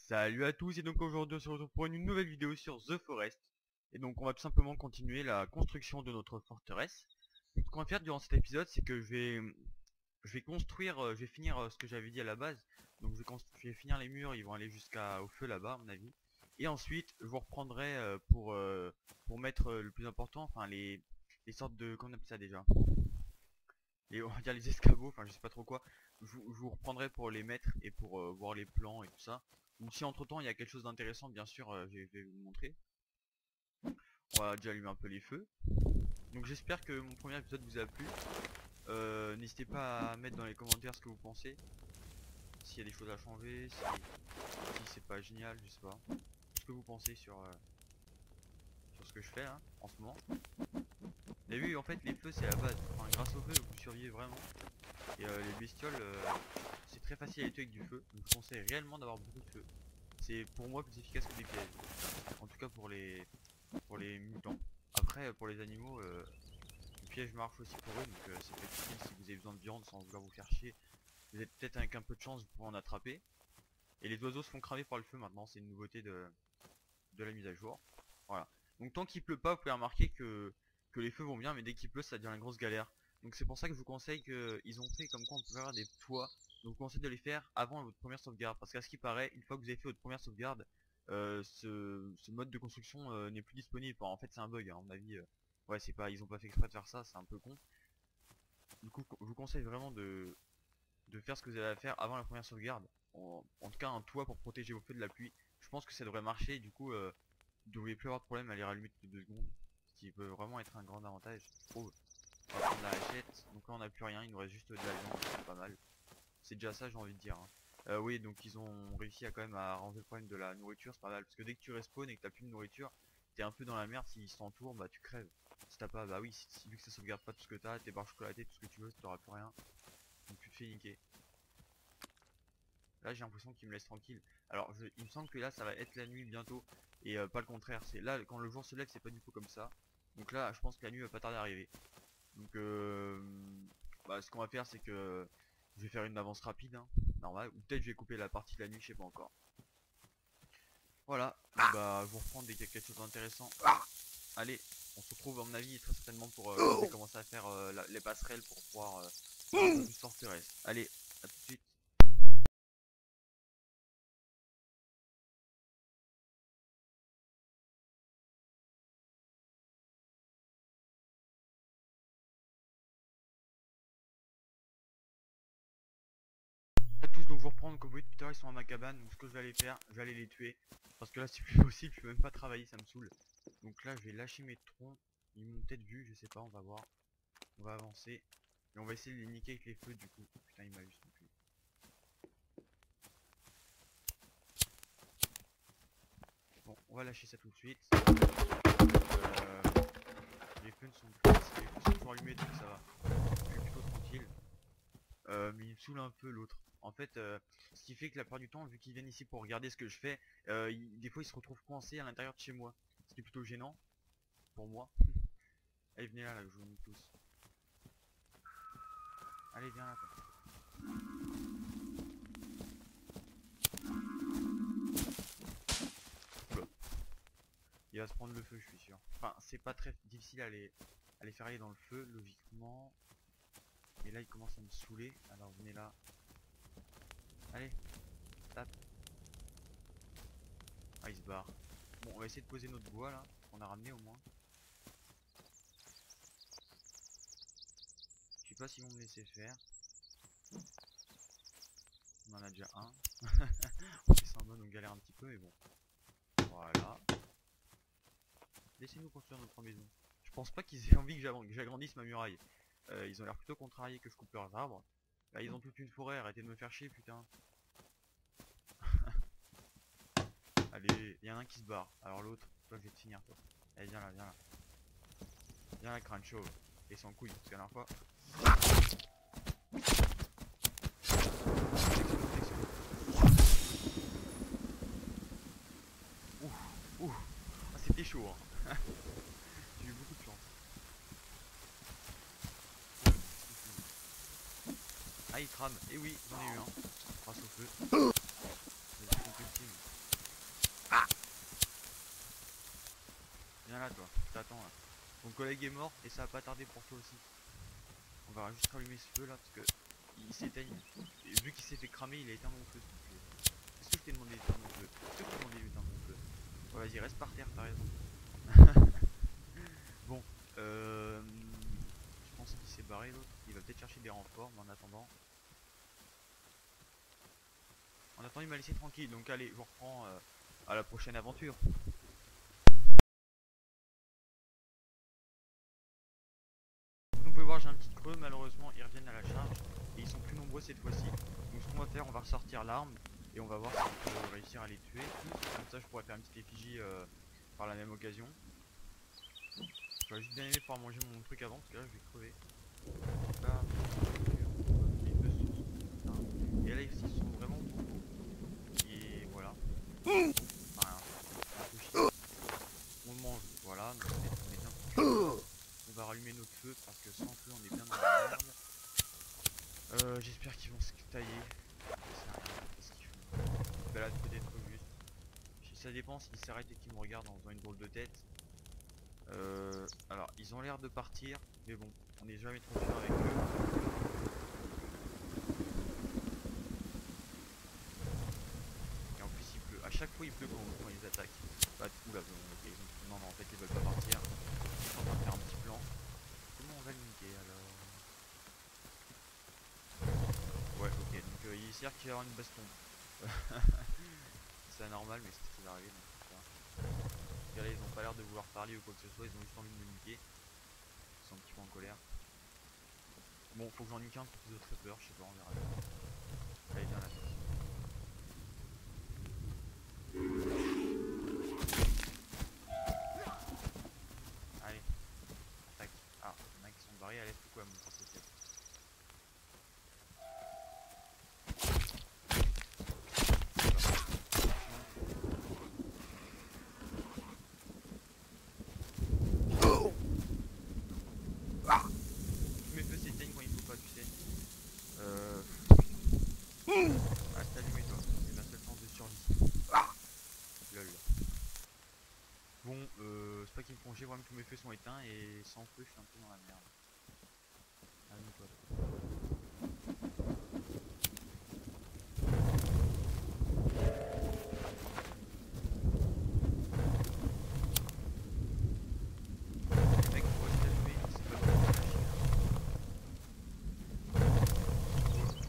Salut à tous et donc aujourd'hui on se retrouve pour une nouvelle vidéo sur The Forest. Et donc on va tout simplement continuer la construction de notre forteresse. Donc, ce qu'on va faire durant cet épisode c'est que je vais construire, je vais finir ce que j'avais dit à la base. Donc je vais finir les murs, ils vont aller jusqu'au feu là-bas à mon avis. Et ensuite je vous reprendrai pour mettre le plus important, enfin les sortes de, comment on appelle ça déjà, on va dire les escabeaux, enfin je sais pas trop quoi. Je vous reprendrai pour les mettre et pour voir les plans et tout ça. Ou si entre temps il y a quelque chose d'intéressant, bien sûr, je vais vous le montrer. On va déjà allumer un peu les feux. Donc j'espère que mon premier épisode vous a plu. N'hésitez pas à mettre dans les commentaires ce que vous pensez. S'il y a des choses à changer, si c'est pas génial, je sais pas. Ce que vous pensez sur ce que je fais hein, en ce moment. Vous avez vu, en fait les feux c'est la base. Enfin, grâce au feu vous survivez vraiment. Et les bestioles, c'est très facile à les tuer avec du feu. Donc je conseille réellement d'avoir beaucoup de feu. C'est pour moi plus efficace que des pièges. En tout cas pour les mutants. Après pour les animaux, le piège marche aussi pour eux. Donc c'est peut-être utile si vous avez besoin de viande sans vouloir vous faire chier. Vous êtes peut-être avec un peu de chance vous pourrez en attraper. Et les oiseaux se font cramer par le feu maintenant. C'est une nouveauté de la mise à jour. Voilà. Donc tant qu'il pleut pas, vous pouvez remarquer que les feux vont bien. Mais dès qu'il pleut ça devient une grosse galère. Donc c'est pour ça que je vous conseille qu'ils ont fait comme quoi on peut faire des toits. Donc je vous conseille de les faire avant votre première sauvegarde. Parce qu'à ce qui paraît, une fois que vous avez fait votre première sauvegarde, ce mode de construction n'est plus disponible. Enfin, en fait c'est un bug hein, à mon avis. Ouais c'est pas, ils ont pas fait exprès de faire ça, c'est un peu con. Du coup je vous conseille vraiment de faire ce que vous avez à faire avant la première sauvegarde. En tout cas un toit pour protéger vos feux de la pluie. Je pense que ça devrait marcher et du coup vous ne devriez plus avoir de problème à les rallumer toutes les 2 secondes. Ce qui peut vraiment être un grand avantage je trouve. On va prendre la hachette, donc là on n'a plus rien, il nous reste juste de la viande, c'est pas mal. C'est déjà ça j'ai envie de dire hein. Oui donc ils ont réussi à quand même à arranger le problème de la nourriture, c'est pas mal. Parce que dès que tu respawn et que t'as plus de nourriture, t'es un peu dans la merde, s'ils s'entourent bah tu crèves. Si t'as pas, bah oui, vu que ça sauvegarde pas tout ce que t'as, tes barres chocolatées, tout ce que tu veux, t'auras plus rien. Donc tu te fais niquer. Là j'ai l'impression qu'ils me laissent tranquille. Alors il me semble que là ça va être la nuit bientôt. Et pas le contraire, c'est là quand le jour se lève c'est pas du tout comme ça. Donc là je pense que la nuit va pas tarder à arriver. Donc bah, ce qu'on va faire c'est que je vais faire une avance rapide hein, normal, ou peut-être je vais couper la partie de la nuit, je sais pas encore. Voilà, donc, bah je vous reprends dès qu'il y a quelque chose d'intéressant. Allez, on se retrouve à mon avis très certainement pour quand je vais commencer à faire les passerelles pour pouvoir faire un peu plus forteresse. Allez, à tout de suite. À tous, donc vous reprendre comme vous dites, Peter, ils sont à ma cabane, donc ce que je vais aller faire, je vais aller les tuer. Parce que là c'est plus possible, je peux même pas travailler, ça me saoule. Donc là je vais lâcher mes troncs, ils m'ont peut-être vu, je sais pas, on va voir. On va avancer. Et on va essayer de les niquer avec les feux du coup. Putain il m'a juste non plus. Bon on va lâcher ça tout de suite. Les feux sont toujours allumés donc ça va. Je suis plutôt tranquille. Mais il me saoule un peu l'autre. En fait ce qui fait que la plupart du temps vu qu'ils viennent ici pour regarder ce que je fais, des fois ils se retrouvent coincés à l'intérieur de chez moi. Ce qui est plutôt gênant pour moi. Allez venez là, je vous nique tous. Allez viens là toi. Oula. Il va se prendre le feu je suis sûr. Enfin c'est pas très difficile à les faire aller dans le feu logiquement. Et là il commence à me saouler. Alors venez là. Allez, tape. Ah il se barre. Bon on va essayer de poser notre bois là. On a ramené au moins. Je sais pas s'ils vont me laisser faire. On en a déjà un. On fait ça en mode on galère un petit peu mais bon. Voilà. Laissez-nous construire notre maison. Je pense pas qu'ils aient envie que j'agrandisse ma muraille. Ils ont l'air plutôt contrariés que je coupe leurs arbres. Là ils ont toute une forêt, arrêtez de me faire chier putain. Allez, il y en a un qui se barre. Alors l'autre, toi je vais te finir toi. Allez viens là, viens là. Viens là crâne chauve. Et sans couille, parce que la dernière fois. Ouh, ouh. Ah, c'était chaud hein. J'ai eu beaucoup de chance. Ah il crame, et oui, j'en ai eu un. Grâce au feu. C'est compulsif. collègue est mort et ça va pas tarder pour toi aussi. On va juste rallumer ce feu là parce que il s'éteigne. Et vu qu'il s'est fait cramer, il a éteint mon feu. Est-ce que je t'ai demandé d'éteindre mon feu? Est-ce que je t'ai demandé d'éteindre mon feu? Ouais, vas-y, reste par terre, t'as raison. Bon, je pense qu'il s'est barré l'autre. Il va peut-être chercher des renforts, mais en attendant. Il m'a laissé tranquille. Donc allez, je vous reprends à la prochaine aventure. Donc vous pouvez voir, j'ai un petit creux. Malheureusement, ils reviennent à la charge. Et ils sont plus nombreux cette fois-ci. Donc ce qu'on va faire, on va ressortir l'arme. Et on va voir si on peut réussir à les tuer. Comme ça, je pourrais faire une petite effigie par la même occasion. J'aurais juste bien aimé pouvoir manger mon truc avant parce que là je vais crever. Là, et là ils sont vraiment beaucoup. Et voilà. Enfin, un peu chiant. On le mange, voilà. Donc on est bien foutu. On va rallumer notre feu parce que sans feu on est bien dans la merde. J'espère qu'ils vont se tailler. Je sais rien, qu'est-ce qu'ils font. Ils se baladent peut-être juste. Ça dépend s'ils s'arrêtent et qu'ils me regardent en faisant une drôle de tête. Alors ils ont l'air de partir, mais bon, on n'est jamais trop sûr avec eux. Et en plus il pleut, à chaque fois il pleut quand ils attaquent. Bah oula, okay. Non en fait ils veulent pas partir. Ils sont en train de faire un petit plan. Comment on va le niquer alors? Ouais ok, donc il sert qu'il va y avoir une baston. C'est anormal mais c'est ce qui va arriver donc c'est ça. Là ils ont pas l'air de vouloir parler ou quoi que ce soit, ils ont juste envie de me niquer. Ils sont un petit peu en colère. Bon, faut que j'en nique un pour qu'ils aient très peur, je sais pas, on verra bien. Allez, viens là. Allez, tac. Ah, il y en a qui sont barrés, allez, pourquoi mon propre tête. Tous mes feux s'éteignent quand il faut pas, tu sais. Reste allumé toi, c'est ma seule chance de survie. Lol. Bon, c'est pas qu'ils me font chier, vraiment tous mes feux sont éteints et sans feu je suis un peu dans la merde. Allume-toi. Les mecs faut rester allumé, c'est pas bon pour lâcher.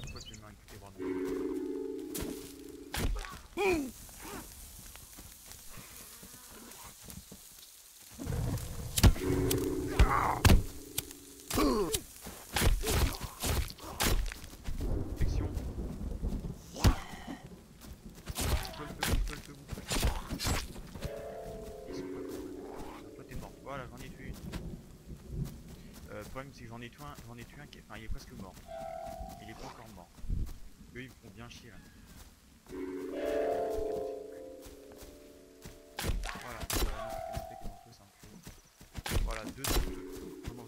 Pourquoi tu m'as écouté, pardon. Protection. Ils sont pas cool. Toi t'es mort. Voilà, j'en ai tué une. Le problème c'est que j'en ai tué un qui enfin il est presque mort. Il est pas encore mort. Eux ils me font bien chier là. Voilà, voilà, deux de feu.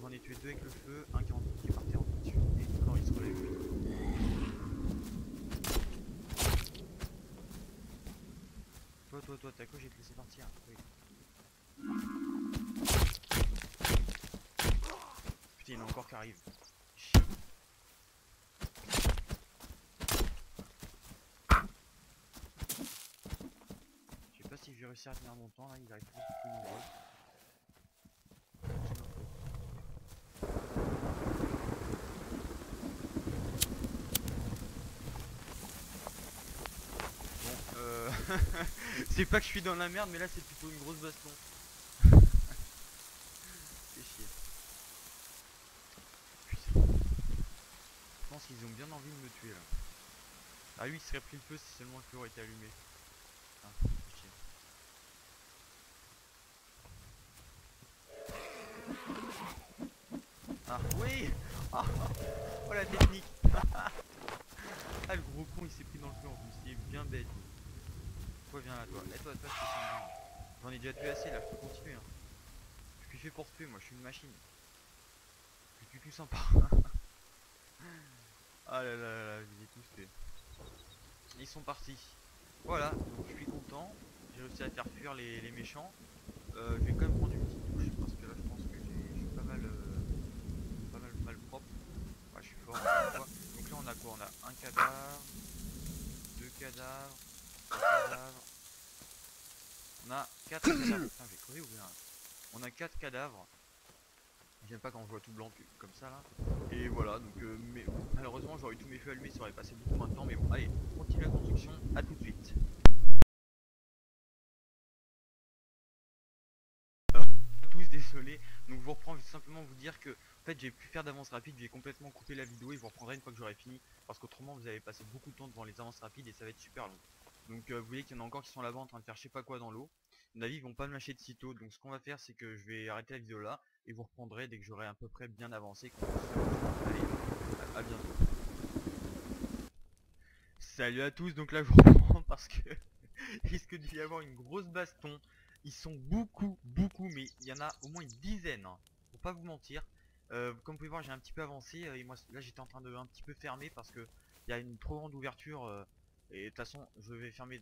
J'en ai tué deux avec le feu, un qui est parti en dessus et encore il se relève. Toi, t'as quoi, j'ai te laissé partir. Oui. Putain, il y en a encore qui arrivent. Chier. Je sais pas si je vais réussir à tenir longtemps là, ils arrivent toujours plus nombreux. C'est pas que je suis dans la merde, mais là c'est plutôt une grosse baston. C'est chier. Putain. Je pense qu'ils ont bien envie de me tuer là. Ah lui il serait pris le feu si seulement le feu aurait été allumé. Ah, c'est chier. Ah oui. Oh la technique. Ah le gros con il s'est pris dans le feu en plus, il est bien bête. Toi viens là toi, toi je te sens bien. J'en ai déjà tué assez là, je peux continuer hein. Je suis fait pour tuer, moi je suis une machine. Je tue tout sympa. Ah là là là, je les ai tous tués. Ils sont partis. Voilà, donc je suis content. J'ai réussi à faire fuir les méchants. Je vais quand même prendre une petite douche parce que là je pense que j'ai quoi, on a un cadavre, deux cadavres, trois cadavres. On a 4 cadavres. Putain, j'ai crevé ou bien? On a 4 cadavres. J'aime pas quand je vois tout blanc comme ça là. Et voilà, donc mais malheureusement j'aurais eu tous mes feux allumés, ça aurait passé beaucoup moins de temps, mais bon, allez, on continue la construction, à tout de suite. Tous désolé, donc je vous reprends, je vais simplement vous dire que en fait j'ai pu faire d'avance rapide, j'ai complètement coupé la vidéo et je vous reprendrai une fois que j'aurai fini, parce qu'autrement vous allez passer beaucoup de temps devant les avances rapides et ça va être super long. Donc vous voyez qu'il y en a encore qui sont là-bas en train de faire je sais pas quoi dans l'eau. À mon avis ils vont pas me lâcher de sitôt, donc ce qu'on va faire c'est que je vais arrêter la vidéo là et vous reprendrai dès que j'aurai à peu près bien avancé. Allez, à bientôt. Salut à tous, donc là je vous reprends parce que il risque d'y avoir une grosse baston. Ils sont beaucoup, mais il y en a au moins une dizaine, hein, pour pas vous mentir. Comme vous pouvez voir, j'ai un petit peu avancé et moi là j'étais en train de un petit peu fermer parce que il y a une trop grande ouverture et de toute façon je vais fermer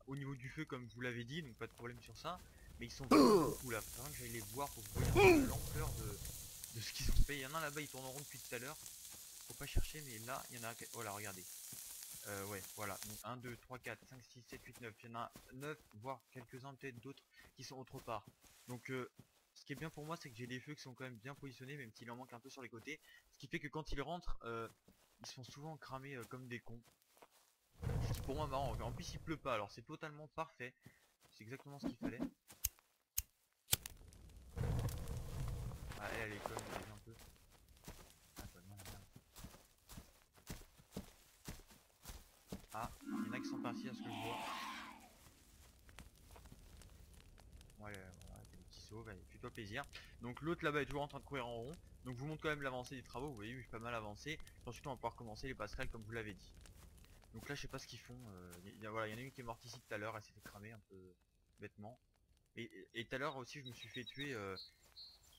au niveau du feu comme je vous l'avez dit, donc pas de problème sur ça. Mais ils sont vraiment beaucoup là, faut vraiment que j'aille les voir pour que vous voyez l'ampleur de ce qu'ils ont fait. Il y en a là-bas, ils tournent en rond depuis tout à l'heure. Faut pas chercher, mais là il y en a. Voilà, regardez. Ouais, voilà, donc 1, 2, 3, 4, 5, 6, 7, 8, 9, il y en a 9, voire quelques-uns peut-être d'autres qui sont autre part. Donc ce qui est bien pour moi c'est que j'ai des feux qui sont quand même bien positionnés, même s'il en manque un peu sur les côtés. Ce qui fait que quand ils rentrent, ils sont souvent cramés comme des cons. Ce qui pour moi est marrant, en plus il pleut pas, alors c'est totalement parfait. C'est exactement ce qu'il fallait. Ah elle est comme elle est un peu. Ah, pas mal, ah, il y en a qui sont partis à ce que je vois. Ouais, voilà, des petits sauts, allez, fais-toi plaisir. Donc l'autre là-bas est toujours en train de courir en rond. Donc je vous montre quand même l'avancée des travaux, vous voyez, j'ai pas mal avancé. Ensuite on va pouvoir commencer les passerelles comme vous l'avez dit. Donc là je sais pas ce qu'ils font. Voilà, il y en a une qui est morte ici tout à l'heure, elle s'est fait cramer un peu bêtement. Et tout à l'heure aussi je me suis fait tuer.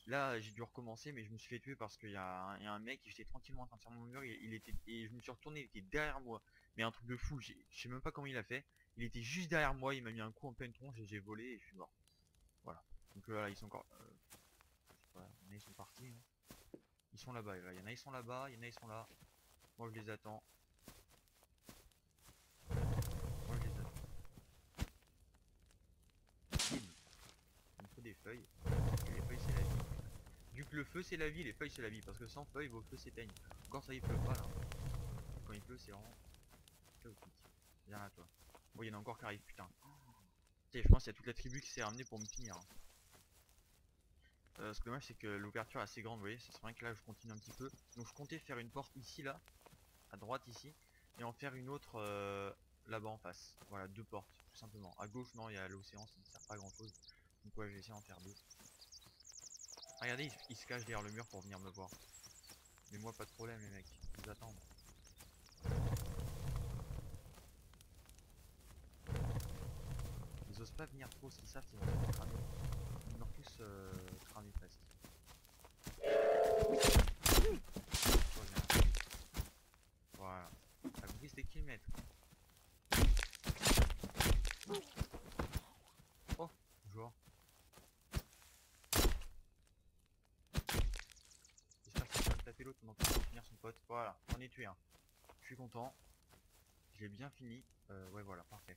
Là j'ai dû recommencer mais je me suis fait tuer parce qu'il y a un mec, j'étais tranquillement en train de faire mon mur, il était, et je me suis retourné, il était derrière moi. Mais un truc de fou, je sais même pas comment il a fait. Il était juste derrière moi, il m'a mis un coup en pleine tronche et j'ai volé et je suis mort. Voilà. Donc là ils sont encore. Je sais pas, il y en a ils sont partis. Hein. Ils sont là-bas, il y en a ils sont là-bas, il y en a ils sont là. Moi je les attends. Moi je les attends. Bim. Il me faut des feuilles. Et les feuilles c'est la vie. Vu que le feu c'est la vie, les feuilles c'est la vie. Parce que sans feuilles vos feux s'éteignent. Encore ça il pleut pas là. Quand il pleut c'est vraiment chaotique. Viens là toi. Bon il y en a encore qui arrivent putain. Je pense qu'il y a toute la tribu qui s'est ramenée pour me finir. Hein. Ce dommage c'est que l'ouverture est assez grande, vous voyez, ça serait bien que là je continue un petit peu. Donc je comptais faire une porte ici là, à droite ici, et en faire une autre là-bas en face. Voilà, deux portes, tout simplement. À gauche non, il y a l'océan, ça ne sert pas à grand chose. Donc ouais, je vais essayer d'en faire deux. Regardez, il se cache derrière le mur pour venir me voir. Mais moi pas de problème les mecs, je vous attends. Ils osent pas venir trop, s'ils savent qu'ils vont se faire cramer. Ils meurent tous cramés presque. Voilà. T'as compris c'était qui le maître? Oh, bonjour. J'espère qu'il va me taper l'autre pendant qu'il va finir son pote. Voilà, j'en ai tué un. Je suis content. Je l'ai bien fini. Ouais voilà, parfait.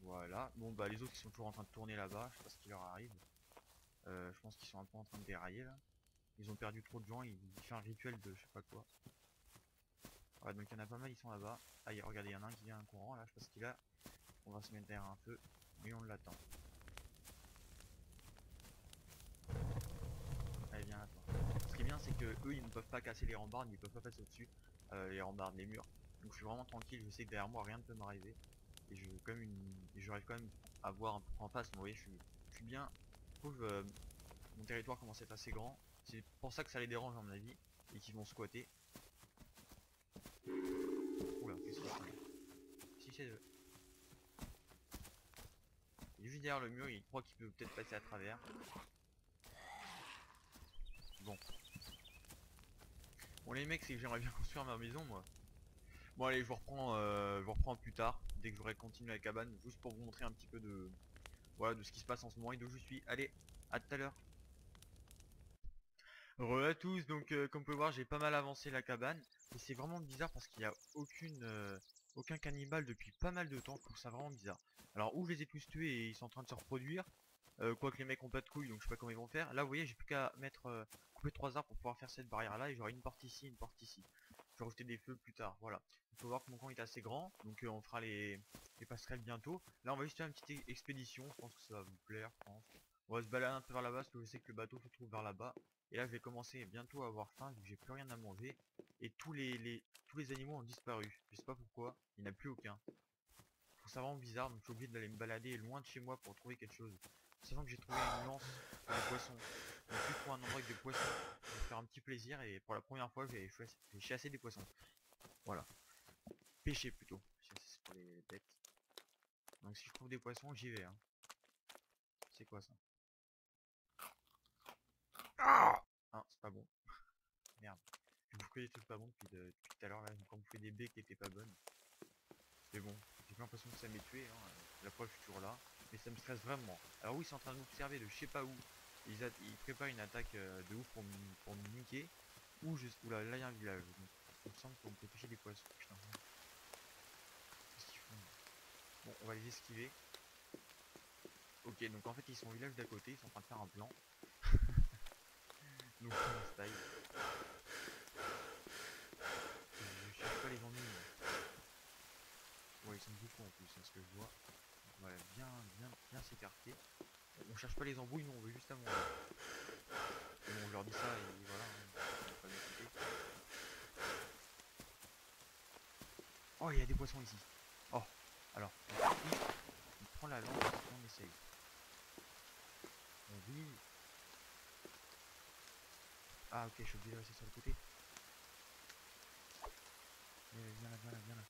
Voilà. Bon bah les autres ils sont toujours en train de tourner là-bas. Je sais pas ce qui leur arrive. Je pense qu'ils sont un peu en train de dérailler là. Ils ont perdu trop de gens. Ils font un rituel de je sais pas quoi. Ouais donc il y en a pas mal, ils sont là-bas. Ah regardez, il y en a un qui vient un courant là. Je sais pas ce qu'il a. On va se mettre derrière un feu. Mais on l'attend. Allez viens là toi. Ce qui est bien c'est que eux ils ne peuvent pas casser les rambardes. Ils peuvent pas passer au-dessus. Les rambardes, les murs. Donc je suis vraiment tranquille. Je sais que derrière moi rien ne peut m'arriver. Et je comme une. J'arrive quand même à voir un peu en face. Vous voyez, je suis bien. Je trouve mon territoire commence à être assez grand. C'est pour ça que ça les dérange à mon avis. Et qu'ils vont squatter. Oula, qu'est-ce qu'il fait? Si c'est eux. Il est juste derrière le mur, il croit qu'il peut peut-être passer à travers. Bon. Bon les mecs, c'est que j'aimerais bien construire ma maison moi. Bon allez, je vous reprends plus tard. Dès que j'aurai continué la cabane. Juste pour vous montrer un petit peu de. Voilà, de ce qui se passe en ce moment et d'où je suis. Allez, à tout à l'heure. Re à tous, donc comme vous pouvez voir j'ai pas mal avancé la cabane. Et c'est vraiment bizarre parce qu'il n'y a aucun cannibale depuis pas mal de temps, je trouve ça vraiment bizarre. Alors ou je les ai tous tués et ils sont en train de se reproduire, quoique les mecs ont pas de couilles donc je sais pas comment ils vont faire. Là vous voyez j'ai plus qu'à mettre couper 3 arbres pour pouvoir faire cette barrière là et j'aurai une porte ici, une porte ici. Je vais rajouter des feux plus tard, voilà. Il faut voir que mon camp est assez grand, donc on fera les passerelles bientôt. Là on va juste faire une petite expédition, je pense que ça va vous plaire, je pense. On va se balader un peu vers là-bas parce que je sais que le bateau se trouve vers là-bas. Et là je vais commencer bientôt à avoir faim vu que j'ai plus rien à manger. Et tous les animaux ont disparu. Je sais pas pourquoi, il n'y en a plus aucun. Je trouve ça vraiment bizarre, donc je suis obligé d'aller me balader loin de chez moi pour trouver quelque chose. Sachant que j'ai trouvé une lance pour les poissons. Donc je trouver un endroit avec des poissons. Je vais me faire un petit plaisir et pour la première fois j'ai chassé des poissons. Voilà. Pêcher plutôt. Chasser c'est pour les bêtes. Donc si je trouve des poissons, j'y vais. Hein. C'est quoi ça? Ah, c'est pas bon. Merde. Je bouffe que des trucs pas bons depuis tout à l'heure là. Quand vous faites des baies qui étaient pas bonnes. Mais bon, j'ai pas l'impression que ça m'ait tué. Hein. La preuve, je suis toujours là. Mais ça me stresse vraiment. Alors oui, ils sont en train de m'observer de je sais pas où. Ils préparent une attaque de ouf pour me niquer. Oula, là il y a un village. Donc, il me semble qu'on peut pêcher des poissons. Putain. Qu'est-ce qu'ils font? Bon, on va les esquiver. Ok, donc en fait ils sont au village d'à côté. Ils sont en train de faire un plan. Donc on style. Je cherche pas les ennuis. Ouais, ils sont beaucoup en plus, c'est ce que je vois. Donc, on va bien s'écarter. On cherche pas les embrouilles, nous on veut juste à manger. Et bon, on leur dit ça et voilà, hein, on va pas m'écouter. Oh, il y a des poissons ici. Oh, alors, on prend la lance et on essaye. Oui. Ah, ok, je suis obligé de rester sur le côté. Viens là, viens là, viens là.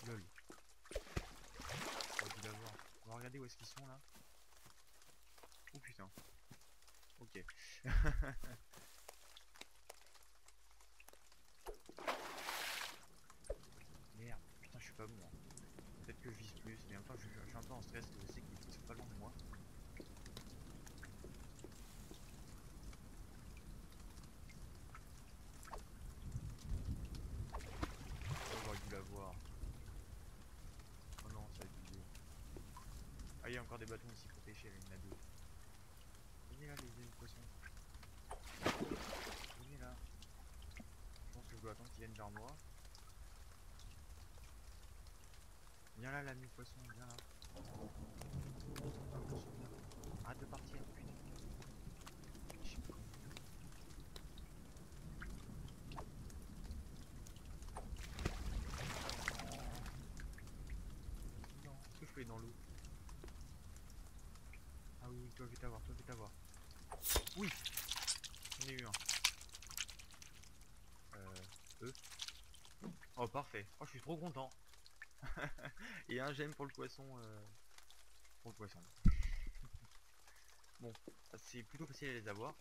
Lol. J'aurais dû l'avoir. On va regarder où est-ce qu'ils sont là. Oh putain. Ok. Merde, putain, je suis pas bon. Hein. Peut-être que je vise plus, mais en même temps, je suis un peu en stress. Je sais qu'ils sont pas loin de moi. Oh, j'aurais dû l'avoir. Oh non, ça a abusé. Ah, il y a encore des bâtons ici pour pêcher, là, il y en a deux. Venez là, les poissons. Venez là. Je pense que je dois attendre qu'ils viennent vers moi. Viens là, l'ami poisson, viens là. Ah, poisson, viens. Arrête de partir, putain. Je sais pas comment faire. Non, est-ce que je peux aller dans l'eau? Ah oui, oui, toi, je vais t'avoir, toi, je vais t'avoir. Oui, j'en ai eu un. Eux. Oh, parfait. Oh, je suis trop content. Et un j'aime pour le poisson. Bon, c'est plutôt facile à les avoir,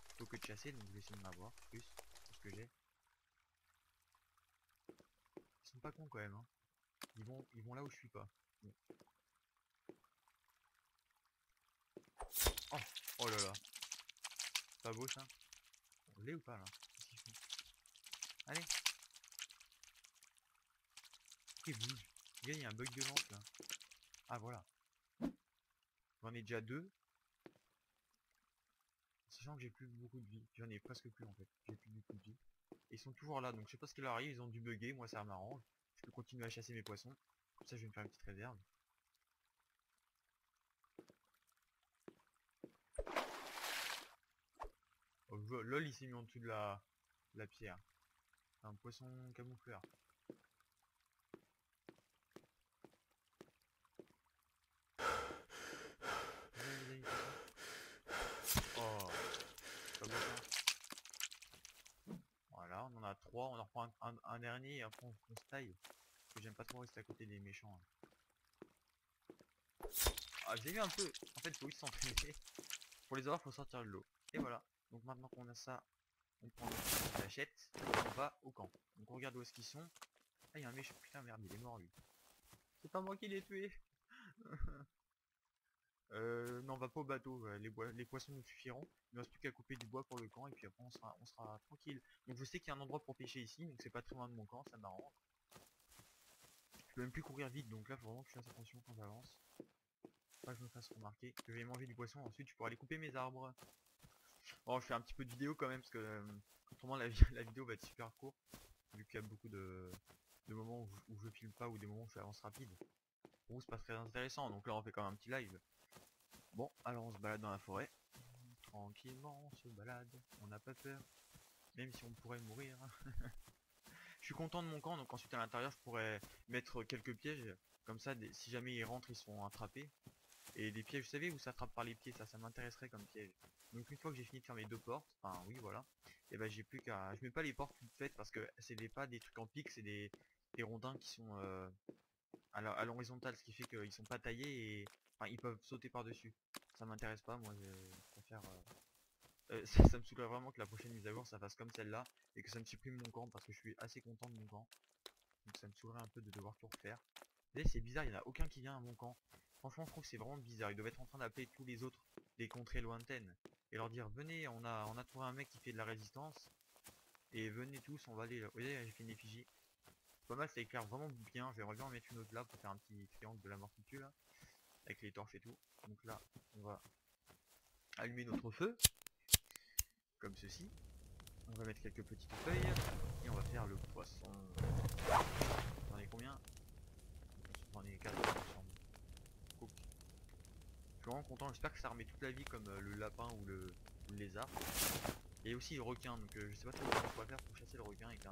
plutôt que de chasser, donc je vais essayer de m'avoir plus, pour ce que j'ai. Ils sont pas cons quand même, hein. Ils vont là où je suis pas. Bon. Oh, oh là là. Pas beau ça? On l'est ou pas là? Qu'est-ce qu'ils font? Allez. Pourquoi ils bougent? Regarde, il y a un bug de lance là. Ah voilà. J'en ai déjà deux. Sachant que j'ai plus beaucoup de vie. J'en ai presque plus en fait. J'ai plus beaucoup de vie. Et ils sont toujours là, donc je sais pas ce qui leur arrive, ils ont dû bugger, moi ça m'arrange. Je peux continuer à chasser mes poissons. Comme ça je vais me faire une petite réserve. Oh, lol il s'est mis en dessous de la pierre. Un poisson camoufleur. Oh, pas beau ça. Voilà, on en a trois, on en reprend un dernier et après on se taille. Parce que j'aime pas trop rester à côté des méchants. Hein. Ah j'ai vu un peu, en fait faut juste s'entraîner. Pour les avoir faut sortir de l'eau. Et voilà, donc maintenant qu'on a ça, on prend notre cachette, on va au camp. Donc on regarde où est-ce qu'ils sont. Ah il y a un méchant, putain merde il est mort lui. C'est pas moi qui l'ai tué. Non, on va pas au bateau, les poissons nous suffiront. Il ne reste plus qu'à couper du bois pour le camp et puis après on sera tranquille. Donc je sais qu'il y a un endroit pour pêcher ici, donc c'est pas très loin de mon camp, ça m'arrange. Je peux même plus courir vite, donc là faut vraiment que je fasse attention quand j'avance. Pas que je me fasse remarquer. Je vais manger du poisson, ensuite je pourrai aller couper mes arbres. Bon, je fais un petit peu de vidéo quand même parce que autrement la vidéo va être super courte. Vu qu'il y a beaucoup de moments où je filme pas ou des moments où je avance rapide. Pour vous c'est pas très intéressant, donc là on fait quand même un petit live. Bon, alors on se balade dans la forêt. Tranquillement, on se balade, on n'a pas peur. Même si on pourrait mourir. Je suis content de mon camp, donc ensuite à l'intérieur je pourrais mettre quelques pièges. Comme ça, si jamais ils rentrent, ils sont attrapés. Et des pièges, vous savez, où ça attrape par les pieds, ça m'intéresserait comme piège. Donc une fois que j'ai fini de faire mes deux portes, enfin oui voilà, et ben j'ai plus qu'à... Je mets pas les portes toutes faites parce que pas des trucs en pique, c'est des rondins qui sont à l'horizontale, ce qui fait qu'ils sont pas taillés et enfin ils peuvent sauter par dessus. Ça m'intéresse pas, moi je préfère... ça me saoulerait vraiment que la prochaine mise à jour ça fasse comme celle-là et que ça me supprime mon camp parce que je suis assez content de mon camp. Donc ça me saoulerait un peu de devoir tout refaire. Vous savez, c'est bizarre, il n'y en a aucun qui vient à mon camp. Franchement, je trouve que c'est vraiment bizarre. Ils doivent être en train d'appeler tous les autres des contrées lointaines et leur dire venez, on a trouvé un mec qui fait de la résistance et venez tous, on va aller. Vous voyez, j'ai fait une effigie. Pas mal, ça éclaire vraiment bien. J'aimerais bien en mettre une autre là pour faire un petit triangle de la mort qui tue là, avec les torches et tout. Donc là, on va allumer notre feu comme ceci. On va mettre quelques petites feuilles et on va faire le poisson. J'en ai combien? J'en ai 4 cool. Je suis vraiment content, j'espère que ça remet toute la vie comme le lapin ou le lézard. Et aussi le requin, donc je sais pas trop comment on va faire pour chasser le requin avec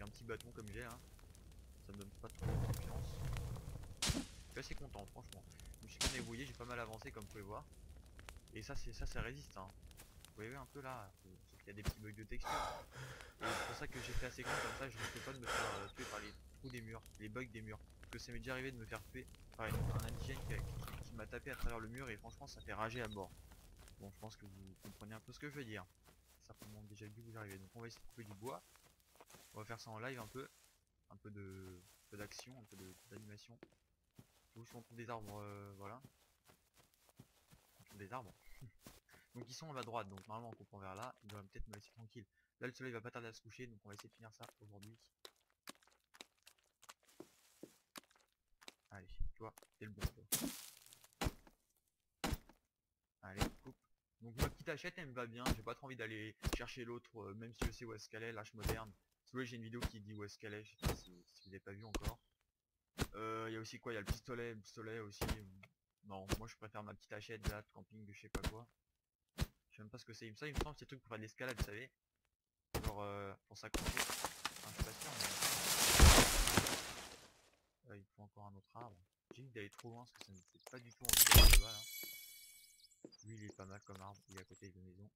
un petit bâton comme j'ai là. Ça me donne pas trop confiance. Je suis assez content franchement. Je me suis bien débrouillé, j'ai pas mal avancé comme vous pouvez voir. Et ça résiste hein. Vous voyez un peu là, sauf qu'il y a des petits bugs de texture. Et c'est pour ça que j'ai fait assez con comme ça, je risque pas de me faire tuer par les trous des murs, les bugs des murs. Parce que ça m'est déjà arrivé de me faire tuer par un indigène qui m'a tapé à travers le mur et franchement ça fait rager à mort. Bon, je pense que vous comprenez un peu ce que je veux dire. Certainement déjà dû vous arriver. Donc on va essayer de couper du bois. On va faire ça en live un peu d'action, un peu d'animation. Où on trouve des arbres, voilà. On trouve des arbres. Donc ils sont à ma droite, donc normalement en coupant vers là, ils devraient peut-être me laisser tranquille. Là le soleil va pas tarder à se coucher, donc on va essayer de finir ça aujourd'hui. Allez, tu vois, c'est le bon. Allez, coupe. Donc ma petite hachette elle me va bien, j'ai pas trop envie d'aller chercher l'autre, même si je sais où est-ce qu'elle est, l'âge moderne. Si vous voulez j'ai une vidéo qui dit où est-ce qu'elle est, je sais pas si vous avez pas vu encore. Il y a aussi quoi, il y a le pistolet aussi. Non, moi je préfère ma petite hachette là, de camping de je sais pas quoi. Je sais même pas ce que c'est, il me semble que c'est le truc pour faire de l'escalade, vous savez. Genre pour s'accrocher. Enfin, je suis pas sûr mais... il faut encore un autre arbre. J'ai envie d'aller trop loin parce que ça me fait pas du tout envie d'aller là-bas là. Lui il est pas mal comme arbre, il est à côté de la maison.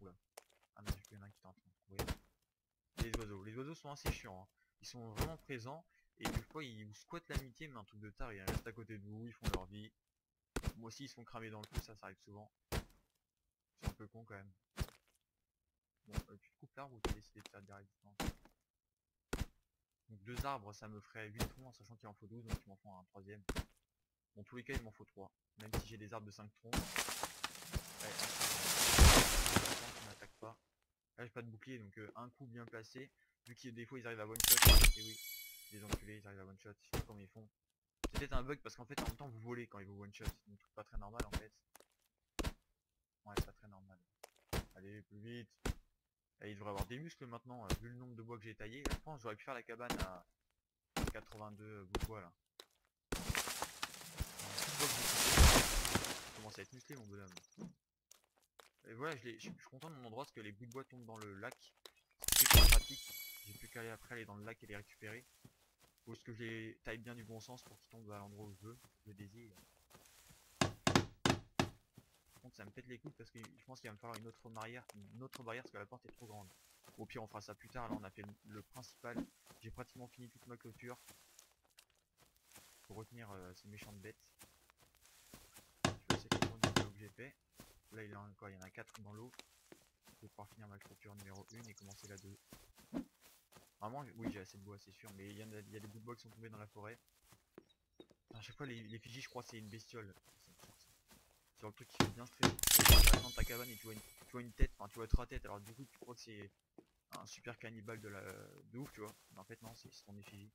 Oula. Ah mais il y en a un qui est en train de trouver. Les oiseaux sont assez chiants, hein. Ils sont vraiment présents et des fois ils vous squattent l'amitié mais un truc de tard, ils restent à côté de vous, ils font leur vie. Moi aussi ils se font cramer dans le cou, ça arrive souvent. C'est un peu con quand même. Bon, tu te coupes l'arbre ou tu as décidé de faire directement? Donc deux arbres ça me ferait 8 troncs en sachant qu'il en faut 12 donc il m'en faut un troisième. Bon, en tous les cas il m'en faut 3. Même si j'ai des arbres de 5 troncs. Ouais, qui m'attaque pas. Là j'ai pas de bouclier donc un coup bien placé. Vu que des fois ils arrivent à one shot. Et oui, les enculés ils arrivent à one shot. Je sais pas comment ils font. C'est peut-être un bug parce qu'en fait en même temps vous volez quand ils vous one shot. Donc c'est pas très normal en fait. Ouais, pas très normal. Allez, plus vite. Et il devrait avoir des muscles maintenant, vu le nombre de bois que j'ai taillé. Là, je pense que j'aurais pu faire la cabane à 82 bouts de bois là. Il commence à être musclé mon bonhomme. Et voilà, je suis content de mon endroit parce que les bouts de bois tombent dans le lac. C'est très pratique. J'ai plus qu'à aller dans le lac et les récupérer. Faut juste que je les taille bien du bon sens pour qu'ils tombent à l'endroit où je désire. Par contre ça me pète les couilles parce que je pense qu'il va me falloir une autre barrière parce que la porte est trop grande. Au pire on fera ça plus tard, là on a fait le principal. J'ai pratiquement fini toute ma clôture. Pour retenir ces méchantes bêtes. Je sais que que j'ai fait. Là il y en a 4 dans l'eau. Je vais pouvoir finir ma clôture numéro 1 et commencer la 2. Vraiment oui j'ai assez de bois c'est sûr, mais il y a des bouts de bois qui sont tombés dans la forêt. À chaque fois les Fidji je crois c'est une bestiole. genre le truc qui fait bien stressant. Tu arrives dans ta cabane et tu vois une tête, enfin tu vois 3 têtes, alors du coup tu crois que c'est un super cannibale de ouf, tu vois. Mais en fait non, c'est son effigie.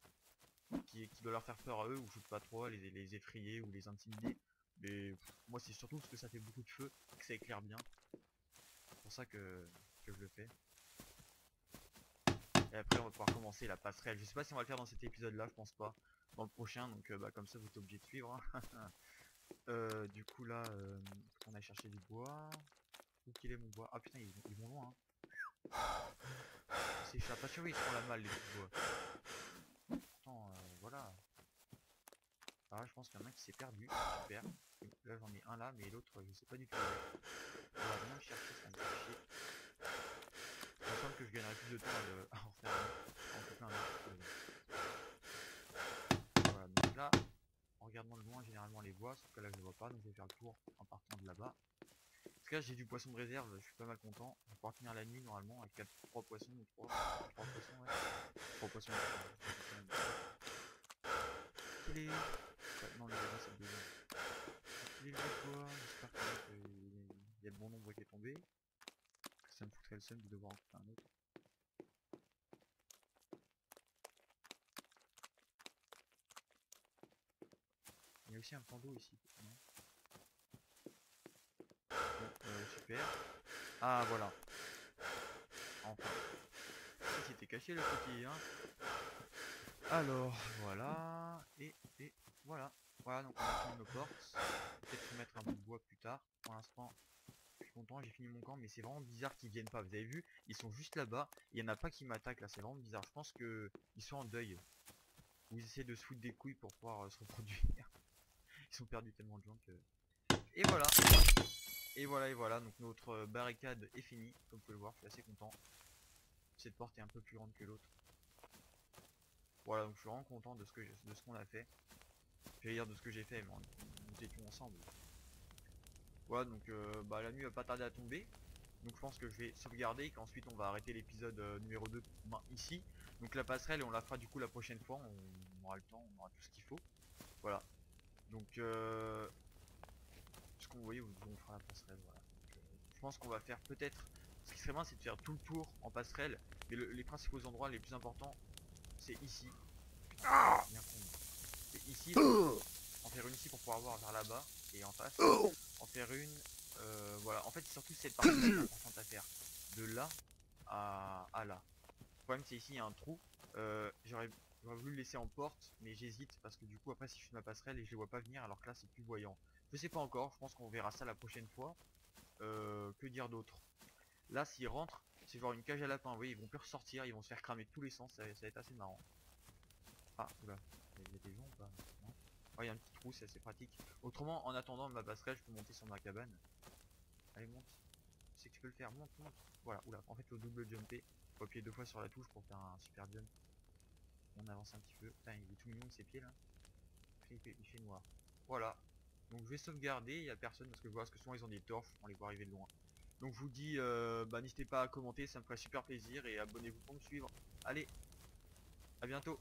Qui doit leur faire peur à eux, ou je sais pas trop, les effrayer ou les intimider. Mais moi c'est surtout parce que ça fait beaucoup de feu, que ça éclaire bien. C'est pour ça que je le fais. Et après on va pouvoir commencer la passerelle. Je sais pas si on va le faire dans cet épisode là, je pense pas. Dans le prochain, donc bah, comme ça vous êtes obligé de suivre. Hein. Du coup là, on a cherché du bois. Où qu'il est mon bois? Ah putain, ils vont loin. Hein. C'est ça, pas sûr, ils seront la malle les petits bois. Pourtant, voilà. Ah, je pense qu'il y en a un qui s'est perdu. Super. Là j'en ai un là, mais l'autre je sais pas du tout. On va bien le chercher, ça me fait chier. Il me semble que je gagnerai plus de temps à en refaire un. En couper un autre. Voilà, donc là, en regardant de loin généralement les bois, sauf que là je les vois pas, donc je vais faire le tour en partant de là-bas. Parce que là j'ai du poisson de réserve, je suis pas mal content. Je vais pouvoir tenir la nuit normalement avec 3 poissons ou 3 poissons, ouais. 3 poissons. Quel est... Ouais, non, le là c'est le deuxième. Quel est le bois? J'espère qu'il y a le bon nombre qui est tombé. Parce que ça me foutrait le seum de devoir en couper un autre. Il y a aussi un plan d'eau ici. Non, bon, super. Ah voilà. Enfin. Il s'était caché le petit, hein. Alors, voilà. Et voilà. Voilà, donc on a fini nos portes. Peut-être mettre un bout de bois plus tard. Pour l'instant, je suis content, j'ai fini mon camp, mais c'est vraiment bizarre qu'ils viennent pas. Vous avez vu, ils sont juste là-bas. Il y en a pas qui m'attaquent là, c'est vraiment bizarre. Je pense que ils sont en deuil. Ou ils essaient de se foutre des couilles pour pouvoir se reproduire. Ils sont perdus tellement de gens que... Et voilà. Et voilà. Donc notre barricade est finie. Comme vous pouvez le voir, je suis assez content. Cette porte est un peu plus grande que l'autre. Voilà, donc je suis vraiment content de ce qu'on a fait. J'allais dire de ce que j'ai fait, mais nous étions ensemble. Voilà, donc bah, la nuit va pas tarder à tomber. Donc je pense que je vais sauvegarder et qu'ensuite on va arrêter l'épisode numéro 2 ici. Donc la passerelle, on la fera du coup la prochaine fois. On aura le temps, on aura tout ce qu'il faut. Voilà. Donc ce qu'on voyait, on fera la passerelle. Voilà. Donc, je pense qu'on va faire peut-être... Ce qui serait bien, c'est de faire tout le tour en passerelle. Mais les principaux endroits les plus importants, c'est ici. Putain, bien con. C'est ici. En faire une ici pour pouvoir voir vers là-bas et en face. En faire une, voilà. En fait, c'est surtout cette partie qui est importante à faire. De là à là. Le problème, c'est ici, il y a un trou. J'aurais voulu le laisser en porte, mais j'hésite parce que du coup, après, si je fais ma passerelle et je les vois pas venir, alors que là, c'est plus voyant. Je sais pas encore. Je pense qu'on verra ça la prochaine fois. Que dire d'autre? Là, s'ils rentrent, c'est genre une cage à lapin. Oui, ils vont plus ressortir. Ils vont se faire cramer de tous les sens. Ça va être assez marrant. Ah, oula. Il y a des gens ou pas? Non. Oh, il y a un petit trou, c'est assez pratique. Autrement, en attendant ma passerelle, je peux monter sur ma cabane. Allez, monte. C'est que tu peux le faire, monte, monte. Voilà, oula. En fait, faut double jumper. Faut appuyer 2 fois sur la touche pour faire un super jump. On avance un petit peu. Putain, il est tout mignon de ses pieds là. Il fait noir. Voilà. Donc je vais sauvegarder, il y a personne parce que je vois que souvent ils ont des torches, on les voit arriver de loin. Donc je vous dis, bah n'hésitez pas à commenter, ça me ferait super plaisir et abonnez-vous pour me suivre. Allez, à bientôt.